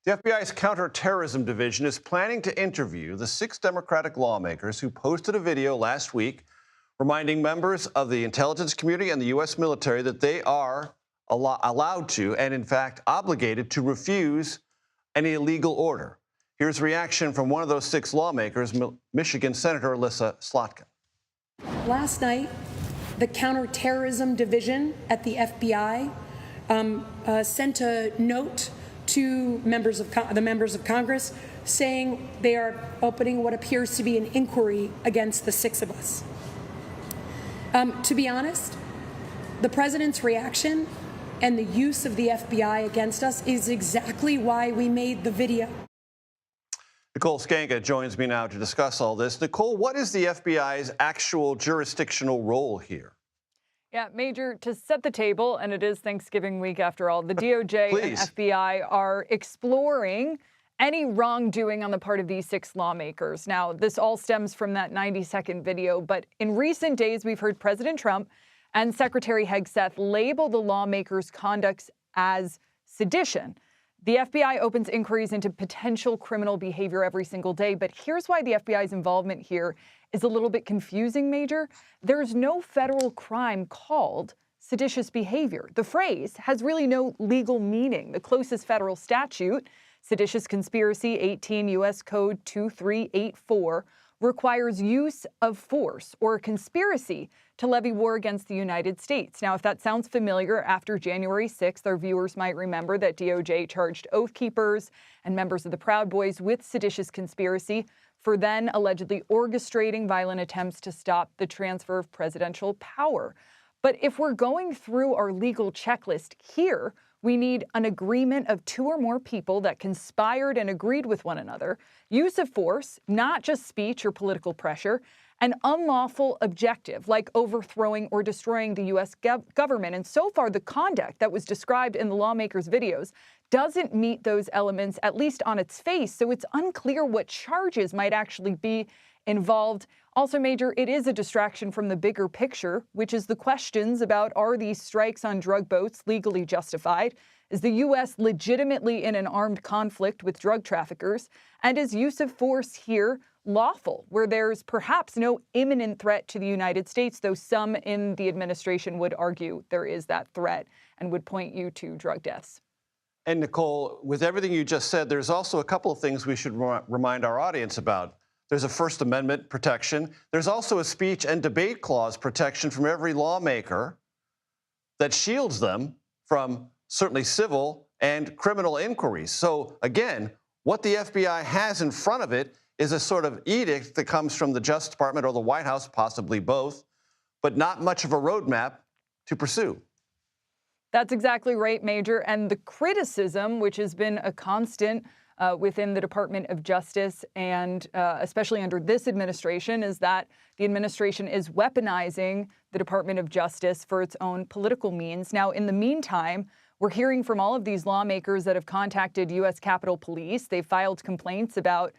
The FBI's Counterterrorism Division is planning to interview the 6 Democratic lawmakers who posted a video last week reminding members of the intelligence community and the U.S. military that they are allowed to, and in fact obligated to, refuse any illegal order. Here's a reaction from one of those 6 lawmakers, Michigan Senator Nicole Sganga. Last night, the Counterterrorism Division at the FBI sent a note to the members of Congress saying they are opening what appears to be an inquiry against the 6 of us. To be honest, the president's reaction and the use of the FBI against us is exactly why we made the video. Nicole Sganga joins me now to discuss all this. Nicole, what is the FBI's actual jurisdictional role here? Yeah, Major, to set the table, and it is Thanksgiving week after all, the DOJ and FBI are exploring any wrongdoing on the part of these 6 lawmakers. Now, this all stems from that 90-second video, but in recent days, we've heard President Trump and Secretary Hegseth label the lawmakers' conduct as sedition. The FBI opens inquiries into potential criminal behavior every single day, but here's why the FBI's involvement here is a little bit confusing, Major. There's no federal crime called seditious behavior. The phrase has really no legal meaning. The closest federal statute, seditious conspiracy, 18 U.S. Code 2384, requires use of force or a conspiracy to levy war against the United States. Now, if that sounds familiar, after January 6th, our viewers might remember that DOJ charged Oath Keepers and members of the Proud Boys with seditious conspiracy for then allegedly orchestrating violent attempts to stop the transfer of presidential power. But if we're going through our legal checklist here, we need an agreement of 2 or more people that conspired and agreed with one another, use of force, not just speech or political pressure, an unlawful objective like overthrowing or destroying the U.S. government. And so far, the conduct that was described in the lawmakers' videos doesn't meet those elements, at least on its face. So it's unclear what charges might actually be involved. Also, Major, it is a distraction from the bigger picture, which is the questions about, are these strikes on drug boats legally justified? Is the U.S. legitimately in an armed conflict with drug traffickers? And is use of force here lawful, where there's perhaps no imminent threat to the United States, though some in the administration would argue there is that threat and would point you to drug deaths? And Nicole, with everything you just said, there's also a couple of things we should remind our audience about. There's a First Amendment protection. There's also a speech and debate clause protection from every lawmaker that shields them from certainly civil and criminal inquiries. So again, what the FBI has in front of it is a sort of edict that comes from the Justice Department or the White House, possibly both, but not much of a roadmap to pursue. That's exactly right, Major. And the criticism, which has been a constant within the Department of Justice and especially under this administration, is that the administration is weaponizing the Department of Justice for its own political means. Now, in the meantime, we're hearing from all of these lawmakers that have contacted U.S. Capitol Police. They've filed complaints about,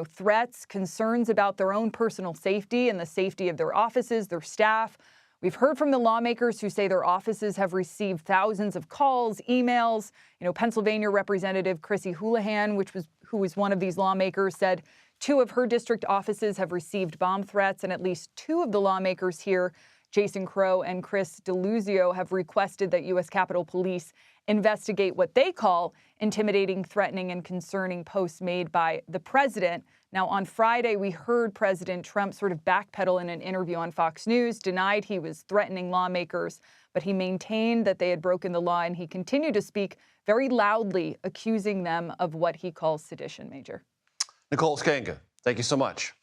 threats, concerns about their own personal safety and the safety of their offices, their staff. We've heard from the lawmakers who say their offices have received thousands of calls, emails. Pennsylvania Representative Chrissy Houlihan, who was one of these lawmakers, said 2 of her district offices have received bomb threats, and at least 2 of the lawmakers here, Jason Crow and Chris DeLuzio, have requested that U.S. Capitol Police investigate what they call intimidating, threatening, and concerning posts made by the president. Now, on Friday, we heard President Trump sort of backpedal in an interview on Fox News, denied he was threatening lawmakers, but he maintained that they had broken the law, and he continued to speak very loudly, accusing them of what he calls sedition, Major. Nicole Sganga, thank you so much.